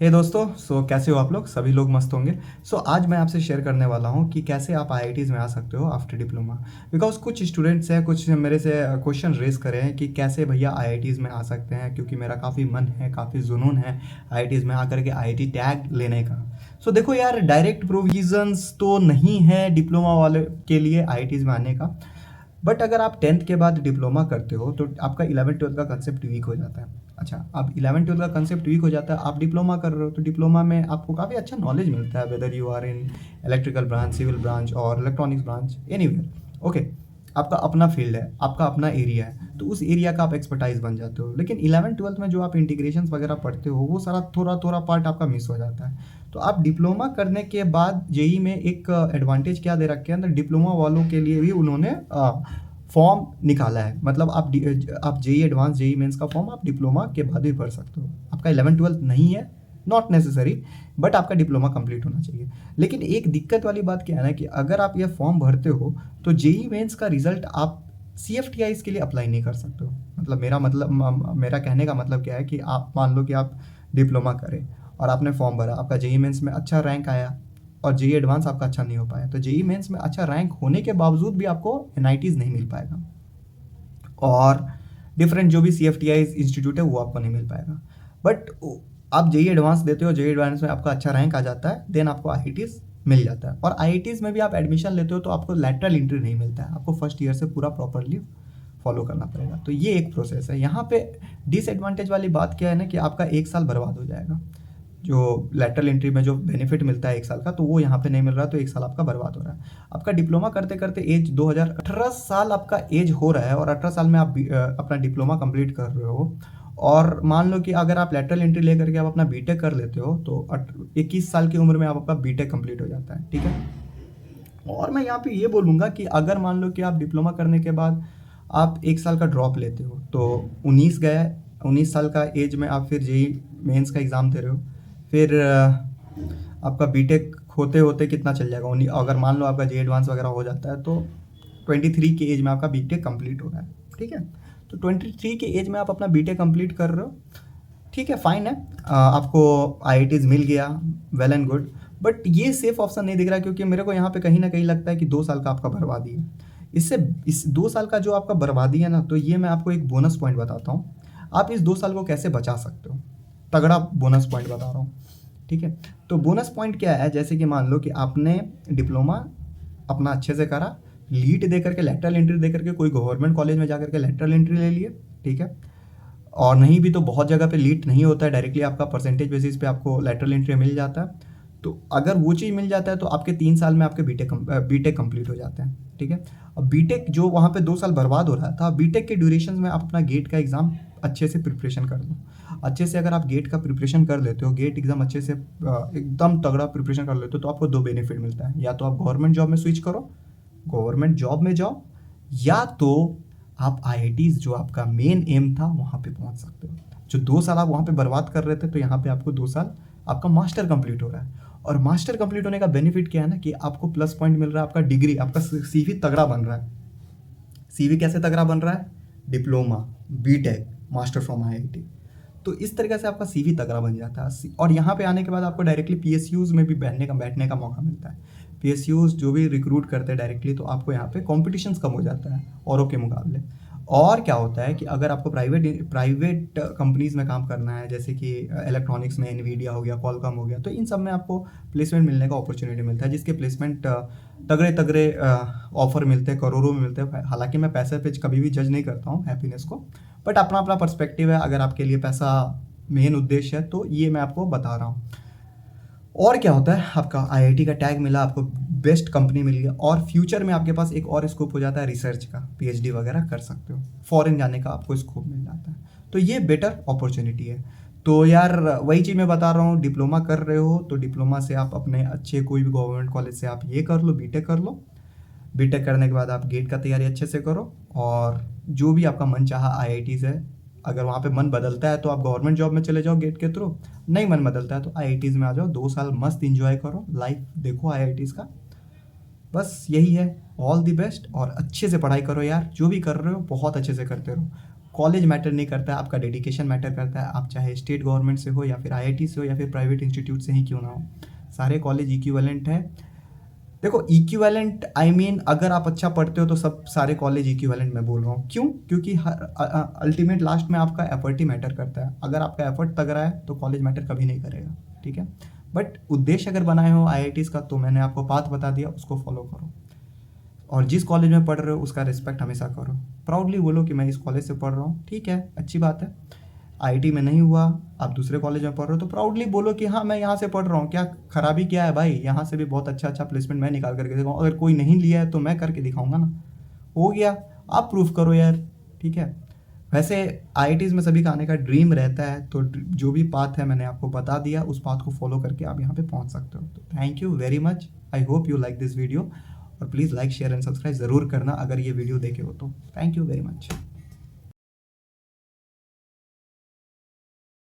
हे दोस्तों, कैसे हो आप लोग? सभी लोग मस्त होंगे। आज मैं आपसे शेयर करने वाला हूँ कि कैसे आप आईआईटीज़ में आ सकते हो आफ्टर डिप्लोमा। बिकॉज़ कुछ स्टूडेंट्स हैं, कुछ मेरे से क्वेश्चन रेज़ करे हैं कि कैसे भैया आईआईटीज़ में आ सकते हैं, क्योंकि मेरा काफ़ी मन है, काफ़ी जुनून है आईआईटीज़ में आकर के आईआईटी टैग लेने का। देखो यार, डायरेक्ट प्रोविज़न्स तो नहीं है डिप्लोमा वाले के लिए आईआईटीज़ में आने का। बट अगर आप 10th के बाद डिप्लोमा करते हो तो आपका 11th-12th का कंसेप्ट वीक हो जाता है। अच्छा, अब 11th-12th का कंसेप्ट वीक हो जाता है, आप डिप्लोमा कर रहे हो तो डिप्लोमा में आपको काफ़ी अच्छा नॉलेज मिलता है, whether you are in electrical branch, civil branch और इलेक्ट्रॉनिक्स ब्रांच, एनीवेयर। ओके, आपका अपना फील्ड है, आपका अपना एरिया है, तो उस एरिया का आप एक्सपर्टाइज बन जाते हो। लेकिन 11th-12th में जो आप इंटीग्रेशंस वगैरह पढ़ते हो, वो सारा थोड़ा-थोड़ा पार्ट आपका मिस हो जाता है। तो आप डिप्लोमा करने के बाद जेईई में एक एडवांटेज क्या दे रखे हैं, अंदर डिप्लोमा वालों के लिए भी उन्होंने फॉर्म निकाला है। मतलब आप जेईई एडवांस, जेईई मेंस का फॉर्म आप डिप्लोमा के बाद भी भर सकते हो। आपका 11th-12th नहीं है, नॉट नेसेसरी, बट आपका डिप्लोमा कंप्लीट होना चाहिए। लेकिन एक दिक्कत वाली बात क्या है ना कि अगर आप ये फॉर्म भरते हो तो जेईई मेंस का रिजल्ट आप सीएफटीआईज के लिए अप्लाई नहीं कर सकते हो। मतलब मेरा कहने का मतलब क्या है कि आप मान लो कि आप डिप्लोमा करें और आपने फॉर्म भरा, आपका जेईई मेंस में अच्छा रैंक आया और जेईई एडवांस आपका अच्छा नहीं हो पाया, तो जेईई मेंस में अच्छा रैंक होने के बावजूद भी आपको एनआईटीज नहीं मिल पाएगा, और डिफरेंट जो भी सीएफटीआईज इंस्टीट्यूट है वो आपको नहीं मिल पाएगा। बट आप जेईई एडवांस देते हो, जेईई एडवांस में आपका अच्छा रैंक आ जाता है, देन आपको आईआईटीज मिल जाता है। और आईआईटीज में भी आप एडमिशन लेते हो तो आपको लैटरल एंट्री नहीं मिलता है, आपको फर्स्ट ईयर से पूरा प्रॉपरली फॉलो करना पड़ेगा। तो ये एक प्रोसेस है। यहाँ पे डिसएडवांटेज वाली बात क्या है ना कि आपका एक साल बर्बाद हो जाएगा। जो लेटरल एंट्री में जो बेनिफिट मिलता है एक साल का, तो वो यहाँ पे नहीं मिल रहा, तो एक साल आपका बर्बाद हो रहा है। आपका डिप्लोमा करते करते एज 2018 साल आपका एज हो रहा है, और 18 साल में आप अपना डिप्लोमा कंप्लीट कर रहे हो। और मान लो कि अगर आप लेटरल एंट्री लेकर के आप अपना बीटेक कर लेते हो तो 21 साल की उम्र में आप अपना बीटेक कंप्लीट हो जाता है, ठीक है। और मैं यहाँ पे ये बोलूँगा कि अगर मान लो कि आप डिप्लोमा करने के बाद आप एक साल का ड्रॉप लेते हो तो 19 गया, 19 साल का एज में आप फिर जेई मेंस का एग्ज़ाम दे रहे हो। फिर आपका बीटेक होते होते कितना चल जाएगा, अगर मान लो आपका जे एडवांस वगैरह हो जाता है तो 23 की एज में आपका बीटेक कंप्लीट हो रहा है, ठीक है। तो 23 की एज में आप अपना बीटेक कंप्लीट कर रहे हो, ठीक है, फाइन है। आपको आईआईटीज़ मिल गया, वेल एंड गुड। बट ये सेफ ऑप्शन नहीं दिख रहा, क्योंकि मेरे को यहाँ पे कहीं ना कहीं लगता है कि 2 साल का आपका बर्बादी है। इस 2 साल का जो आपका बर्बादी है ना, तो ये मैं आपको एक बोनस पॉइंट बताता हूँ। आप इस 2 साल को कैसे बचा सकते हो, तगड़ा बोनस पॉइंट बता रहा हूँ, ठीक है। तो बोनस पॉइंट क्या है, जैसे कि मान लो कि आपने डिप्लोमा अपना अच्छे से करा, लीट दे करके, लेटरल एंट्री दे करके कोई गवर्नमेंट कॉलेज में जा करके लेटरल एंट्री ले लिए, ठीक है। और नहीं भी तो बहुत जगह पे लीट नहीं होता है, डायरेक्टली आपका परसेंटेज बेसिस पे आपको लेटरल एंट्री मिल जाता है। तो अगर वो चीज़ मिल जाता है तो आपके 3 साल में आपके बीटेक कंप्लीट हो जाते हैं, ठीक है। अब बीटेक जो वहाँ पे 2 साल बर्बाद हो रहा था, बीटेक के ड्यूरेशन में आप अपना गेट का एग्ज़ाम अच्छे से प्रिपरेशन कर लो। अच्छे से अगर आप गेट का प्रिपरेशन कर लेते हो, गेट एग्ज़ाम अच्छे से एकदम तगड़ा प्रिपरेशन कर लेते हो, तो आपको 2 बेनिफिट मिलता है। या तो आप गवर्नमेंट जॉब में स्विच करो, गवर्नमेंट जॉब में जाओ, या तो आप आईआईटीज़ जो आपका मेन एम था वहाँ पे पहुँच सकते हो। जो 2 साल आप वहाँ पे बर्बाद कर रहे थे, तो यहाँ पे आपको 2 साल आपका मास्टर कंप्लीट हो रहा है। और मास्टर कंप्लीट होने का बेनिफिट क्या है ना कि आपको प्लस पॉइंट मिल रहा है, आपका डिग्री, आपका सीवी तगड़ा बन रहा है। सीवी कैसे तगड़ा बन रहा है? Diploma, BTech, master from IIT. तो इस तरीके से आपका सीवी तगड़ा बन जाता है। और यहाँ पे आने के बाद आपको डायरेक्टली पीएसयूज में भी बैठने का मौका मिलता है। पीएसयूज जो भी रिक्रूट करते हैं डायरेक्टली, तो आपको यहाँ पे कॉम्पिटिशन्स कम हो जाता है औरों के मुकाबले। और क्या होता है कि अगर आपको प्राइवेट कंपनीज में काम करना है, जैसे कि इलेक्ट्रॉनिक्स में एनवीडिया हो गया, कॉलकॉम हो गया, तो इन सब में आपको प्लेसमेंट मिलने का अपॉर्चुनिटी मिलता है, जिसके प्लेसमेंट तगड़े तगड़े ऑफर मिलते हैं, करोड़ों में मिलते हैं। हालांकि मैं पैसे पे कभी भी जज नहीं करता हूँ हैप्पीनेस को, बट अपना अपना पर्सपेक्टिव है। अगर आपके लिए पैसा मेन उद्देश्य है तो ये मैं आपको बता रहा हूँ। और क्या होता है, आपका आईआईटी का टैग मिला, आपको बेस्ट कंपनी मिल गया, और फ्यूचर में आपके पास एक और स्कोप हो जाता है रिसर्च का, पीएचडी वगैरह कर सकते हो, फॉरेन जाने का आपको स्कोप मिल जाता है। तो ये बेटर अपॉर्चुनिटी है। तो यार वही चीज़ मैं बता रहा हूँ, डिप्लोमा कर रहे हो तो डिप्लोमा से आप अपने अच्छे कोई भी गवर्नमेंट कॉलेज से आप ये कर लो, बीटेक कर लो। बीटेक करने के बाद आप गेट का तैयारी अच्छे से करो, और जो भी आपका मन चाहा आईआईटी से, अगर वहाँ पे मन बदलता है तो आप गवर्नमेंट जॉब में चले जाओ गेट के थ्रू, नहीं मन बदलता है तो आईआईटीज़ में आ जाओ, 2 साल मस्त इंजॉय करो, लाइफ देखो आईआईटीज़ का। बस यही है। ऑल दी बेस्ट, और अच्छे से पढ़ाई करो यार, जो भी कर रहे हो बहुत अच्छे से करते रहो। कॉलेज मैटर नहीं करता है, आपका डेडिकेशन मैटर करता है। आप चाहे स्टेट गवर्नमेंट से हो या फिर आईआईटी से हो या फिर प्राइवेट इंस्टीट्यूट से ही क्यों ना हो, सारे कॉलेज इक्विवेलेंट है। देखो इक्विवेलेंट आई मीन अगर आप अच्छा पढ़ते हो तो सब सारे कॉलेज इक्विवेलेंट मैं बोल रहा हूँ। क्यों? क्योंकि अल्टीमेट लास्ट में आपका एफर्ट ही मैटर करता है। अगर आपका एफर्ट तगड़ा है तो कॉलेज मैटर कभी नहीं करेगा, ठीक है। बट उद्देश्य अगर बनाए हो आईआईटीज़ का, तो मैंने आपको पाथ बता दिया, उसको फॉलो करो। और जिस कॉलेज में पढ़ रहे हो उसका रिस्पेक्ट हमेशा करो। प्राउडली बोलो कि मैं इस कॉलेज से पढ़ रहा हूँ, ठीक है, अच्छी बात है। आईआईटी में नहीं हुआ, आप दूसरे कॉलेज में पढ़ रहे हो, तो प्राउडली बोलो कि हाँ मैं यहाँ से पढ़ रहा हूँ। क्या खराबी क्या है भाई, यहाँ से भी बहुत अच्छा अच्छा प्लेसमेंट मैं निकाल करके दिखाऊँ। अगर कोई नहीं लिया है तो मैं करके दिखाऊंगा ना, हो गया। आप प्रूफ करो यार, ठीक है। वैसे आईआईटीज़ में सभी का आने का ड्रीम रहता है, तो जो भी पाथ है मैंने आपको बता दिया, उस पाथ को फॉलो करके आप यहाँ पे पहुँच सकते हो। तो thank you very much, I hope you like this video. और please like share and subscribe ज़रूर करना अगर ये वीडियो देखे हो तो। Thank you very much.